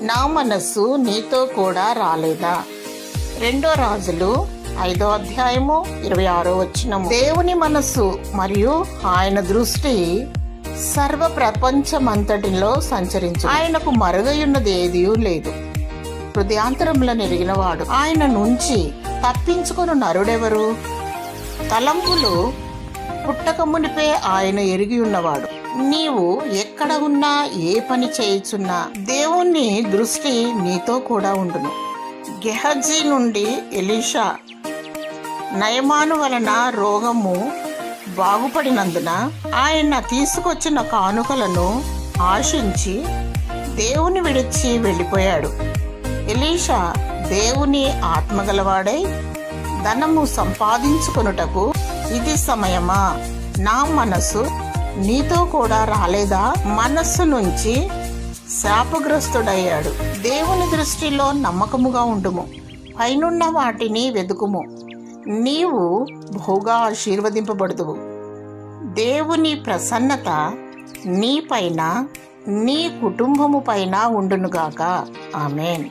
నా మనస్సు నీతో కూడా రాలేదా? 2 రాజులు 5వ అధ్యాయము 26వ వచనము. దేవుని మనస్సు మరియు ఆయన దృష్టి సర్వ ప్రపంచమంతటిలో సంచరించు. ఆయనకు మరుగయున్నది ఏదీ లేదు. హృదయాంతరముల నెరిగినవాడు. ఆయన నుంచి తప్పించుకొని నరుడెవరు? తలంపులు పుట్టక మునిపే ఆయన ఎరిగి ఉన్నవాడు. నీవు ఎక్కడ ఉన్నా, ఏ పని చేయుచున్నా దేవుని దృష్టి నీతో కూడా ఉండును. గెహజీ నుండి ఎలీషా నయమాను వలన రోగము బాగుపడినందున ఆయన తీసుకొచ్చిన కానుకలను ఆశించి దేవుని విడిచి వెళ్ళిపోయాడు. ఎలీషా దేవుని ఆత్మగలవాడై ధనము సంపాదించుకొనుటకు ఇది సమయమా? నా మనస్సు నీతో కూడా రాలేదా? మనస్సు నుంచి శాపగ్రస్తుడయ్యాడు. దేవుని దృష్టిలో నమ్మకముగా ఉండుము. పైనున్న వాటిని వెదుకుము. నీవు బహుగా ఆశీర్వదింపబడుదువు. దేవుని ప్రసన్నత నీ పైన, నీ కుటుంబము పైన ఉండునుగాక. ఆమేన్.